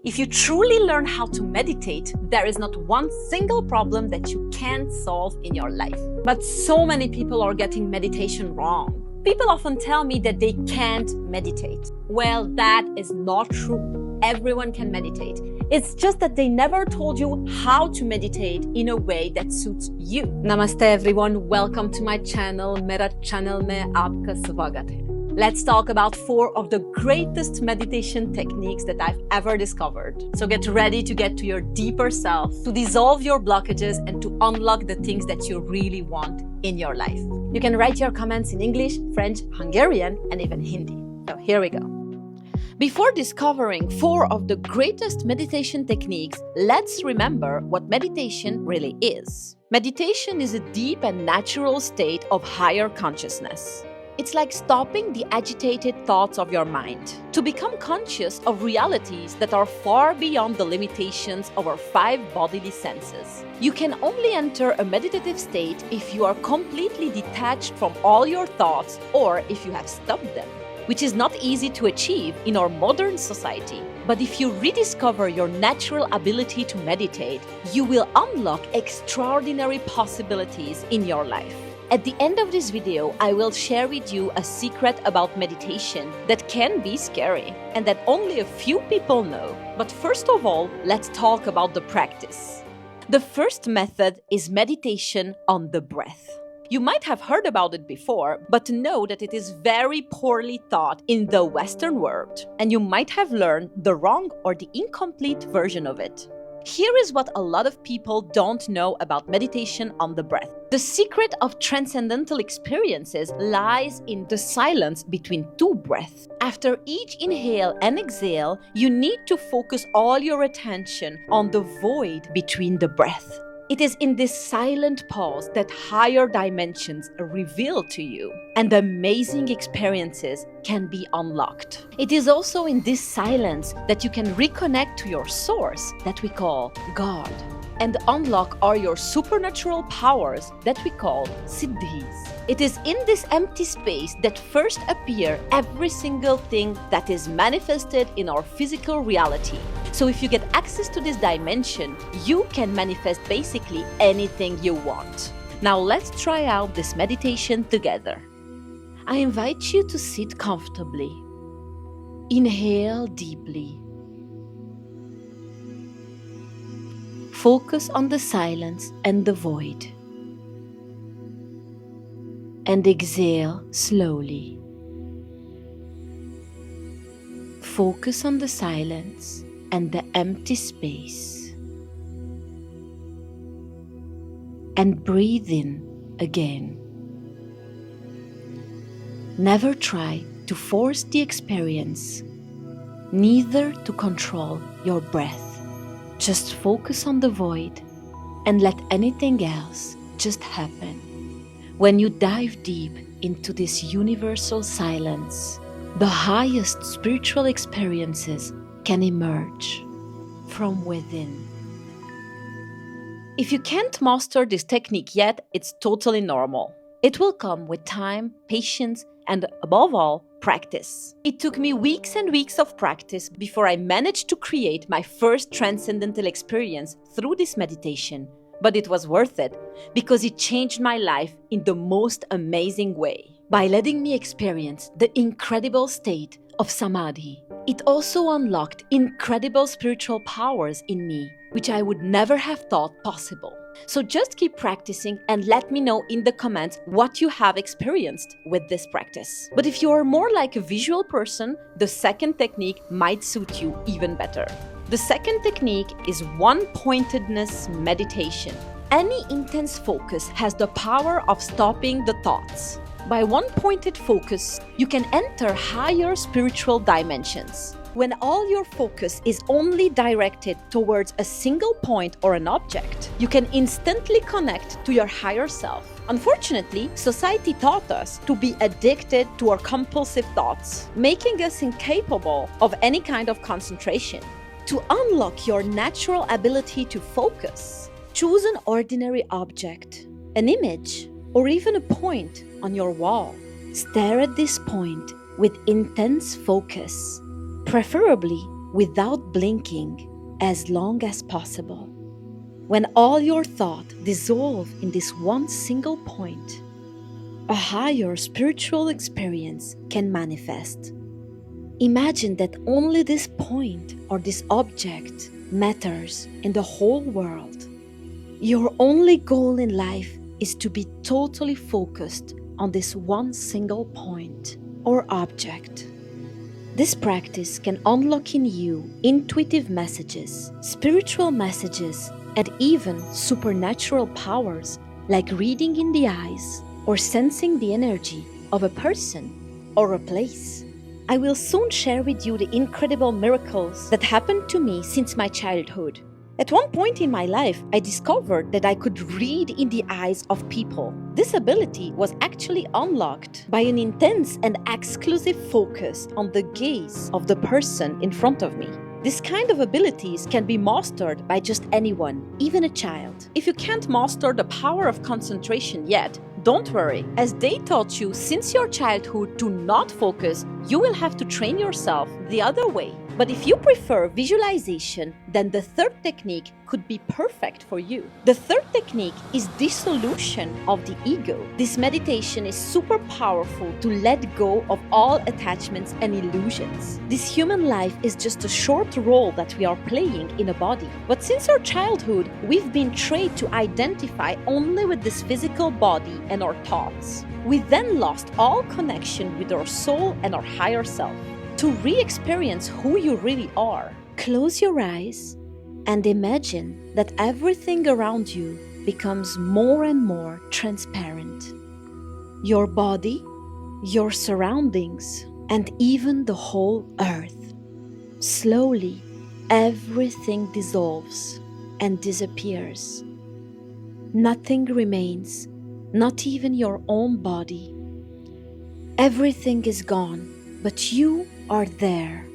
If you truly learn how to meditate, there is not one single problem that you can't solve in your life. But so many people are getting meditation wrong. People often tell me that they can't meditate. Well, that is not true. Everyone can meditate. It's just that they never told you how to meditate in a way that suits you. Namaste everyone, welcome to my channel. मेरा channel में आपका स्वागत है. Let's talk about 4 of the greatest meditation techniques that I've ever discovered. So get ready to get to your deeper self, to dissolve your blockages and to unlock the things that you really want in your life. You can write your comments in English, French, Hungarian, and even Hindi. So here we go. Before discovering 4 of the greatest meditation techniques, let's remember what meditation really is. Meditation is a deep and natural state of higher consciousness. It's like stopping the agitated thoughts of your mind to become conscious of realities that are far beyond the limitations of our 5 bodily senses. You can only enter a meditative state if you are completely detached from all your thoughts or if you have stopped them, which is not easy to achieve in our modern society. But if you rediscover your natural ability to meditate, you will unlock extraordinary possibilities in your life. At the end of this video, I will share with you a secret about meditation that can be scary and that only a few people know. But first of all, let's talk about the practice. The first method is meditation on the breath. You might have heard about it before, but know that it is very poorly taught in the Western world, and you might have learned the wrong or the incomplete version of it. Here is what a lot of people don't know about meditation on the breath. The secret of transcendental experiences lies in the silence between 2 breaths. After each inhale and exhale, you need to focus all your attention on the void between the breaths. It is in this silent pause that higher dimensions reveal to you and amazing experiences can be unlocked. It is also in this silence that you can reconnect to your source that we call God and unlock all your supernatural powers that we call siddhis. It is in this empty space that first appear every single thing that is manifested in our physical reality. So if you get access to this dimension, you can manifest basically anything you want. Now let's try out this meditation together. I invite you to sit comfortably. Inhale deeply. Focus on the silence and the void. And exhale slowly. Focus on the silence and the empty space. And breathe in again. Never try to force the experience, neither to control your breath. Just focus on the void and let anything else just happen. When you dive deep into this universal silence, the highest spiritual experiences can emerge from within. If you can't master this technique yet, it's totally normal. It will come with time, patience, and above all, practice. It took me weeks and weeks of practice before I managed to create my first transcendental experience through this meditation. But it was worth it because it changed my life in the most amazing way. By letting me experience the incredible state of samadhi, it also unlocked incredible spiritual powers in me, which I would never have thought possible. So just keep practicing and let me know in the comments what you have experienced with this practice. But if you are more like a visual person, the second technique might suit you even better. The second technique is one-pointedness meditation. Any intense focus has the power of stopping the thoughts. By one-pointed focus, you can enter higher spiritual dimensions. When all your focus is only directed towards a single point or an object, you can instantly connect to your higher self. Unfortunately, society taught us to be addicted to our compulsive thoughts, making us incapable of any kind of concentration. To unlock your natural ability to focus, choose an ordinary object, an image, or even a point on your wall. Stare at this point with intense focus, preferably without blinking as long as possible. When all your thought dissolve in this one single point, a higher spiritual experience can manifest. Imagine that only this point or this object matters in the whole world. Your only goal in life is to be totally focused on this one single point or object. This practice can unlock in you intuitive messages, spiritual messages, and even supernatural powers like reading in the eyes or sensing the energy of a person or a place. I will soon share with you the incredible miracles that happened to me since my childhood. At one point in my life, I discovered that I could read in the eyes of people. This ability was actually unlocked by an intense and exclusive focus on the gaze of the person in front of me. This kind of abilities can be mastered by just anyone, even a child. If you can't master the power of concentration yet, don't worry. As they taught you since your childhood to not focus, you will have to train yourself the other way. But if you prefer visualization, then the third technique could be perfect for you. The third technique is dissolution of the ego. This meditation is super powerful to let go of all attachments and illusions. This human life is just a short role that we are playing in a body. But since our childhood, we've been trained to identify only with this physical body and our thoughts. We then lost all connection with our soul and our higher self. To re-experience who you really are, close your eyes and imagine that everything around you becomes more and more transparent. Your body, your surroundings, and even the whole earth. Slowly, everything dissolves and disappears. Nothing remains, not even your own body. Everything is gone, but you are there,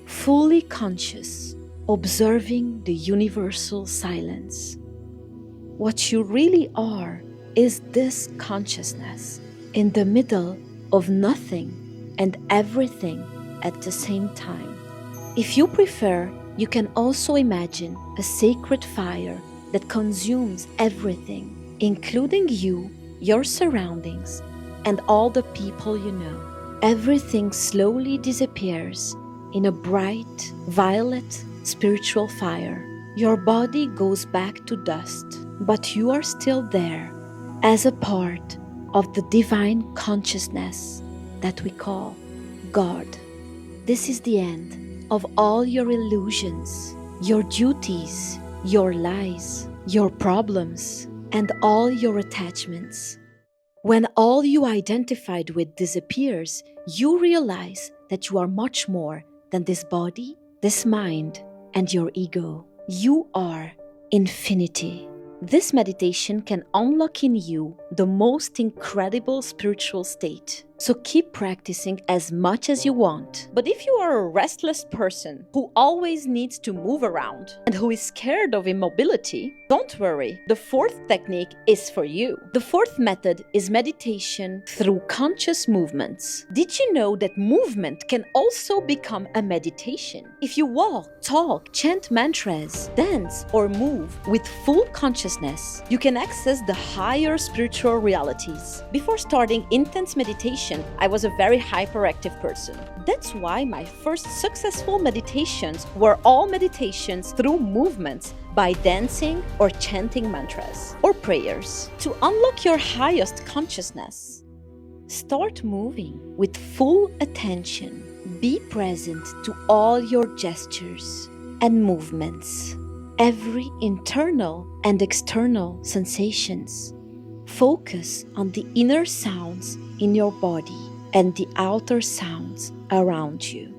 fully conscious, observing the universal silence. What you really are is this consciousness in the middle of nothing and everything at the same time. If you prefer, you can also imagine a sacred fire that consumes everything, including you, your surroundings, and all the people you know. Everything slowly disappears in a bright, violet, spiritual fire. Your body goes back to dust, but you are still there as a part of the divine consciousness that we call God. This is the end of all your illusions, your duties, your lies, your problems, and all your attachments. When all you identified with disappears, you realize that you are much more than this body, this mind, and your ego. You are infinity. This meditation can unlock in you the most incredible spiritual state. So keep practicing as much as you want. But if you are a restless person who always needs to move around and who is scared of immobility, don't worry. The fourth technique is for you. The fourth method is meditation through conscious movements. Did you know that movement can also become a meditation? If you walk, talk, chant mantras, dance, or move with full consciousness, you can access the higher spiritual realities. Before starting intense meditation, I was a very hyperactive person. That's why my first successful meditations were all meditations through movements by dancing or chanting mantras or prayers. To unlock your highest consciousness, start moving with full attention. Be present to all your gestures and movements, every internal and external sensations. Focus on the inner sounds in your body and the outer sounds around you.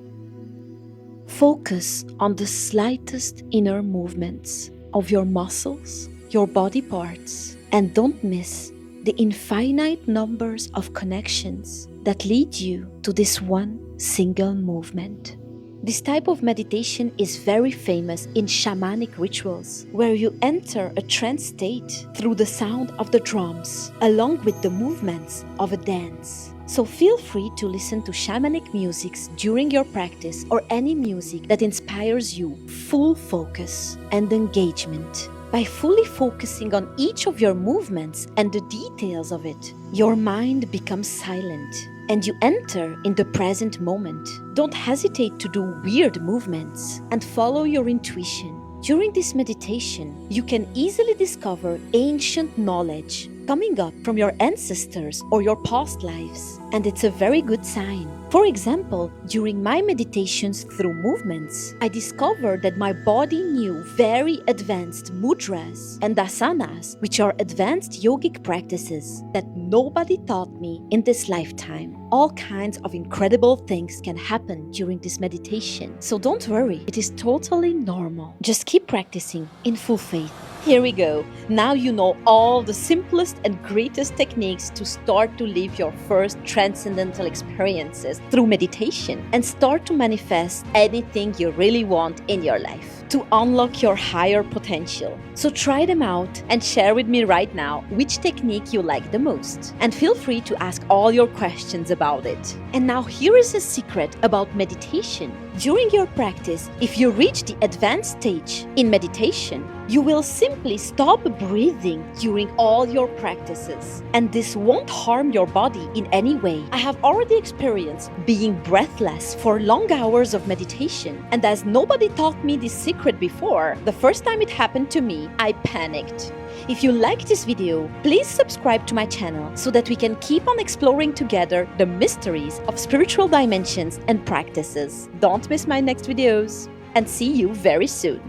Focus on the slightest inner movements of your muscles, your body parts, and don't miss the infinite numbers of connections that lead you to this one single movement. This type of meditation is very famous in shamanic rituals, where you enter a trance state through the sound of the drums, along with the movements of a dance. So feel free to listen to shamanic musics during your practice or any music that inspires you. Full focus and engagement. By fully focusing on each of your movements and the details of it, your mind becomes silent and you enter in the present moment. Don't hesitate to do weird movements and follow your intuition. During this meditation, you can easily discover ancient knowledge coming up from your ancestors or your past lives, and it's a very good sign. For example, during my meditations through movements, I discovered that my body knew very advanced mudras and asanas, which are advanced yogic practices that nobody taught me in this lifetime. All kinds of incredible things can happen during this meditation, so don't worry, it is totally normal. Just keep practicing in full faith. Here we go. Now you know all the simplest and greatest techniques to start to live your first transcendental experiences through meditation and start to manifest anything you really want in your life to unlock your higher potential. So try them out and share with me right now which technique you like the most. And feel free to ask all your questions about it. And now here is a secret about meditation. During your practice, if you reach the advanced stage in meditation, you will simply stop breathing during all your practices. And this won't harm your body in any way. I have already experienced being breathless for long hours of meditation. And as nobody taught me this secret before, the first time it happened to me, I panicked. If you like this video, please subscribe to my channel so that we can keep on exploring together the mysteries of spiritual dimensions and practices. Don't miss my next videos, and see you very soon.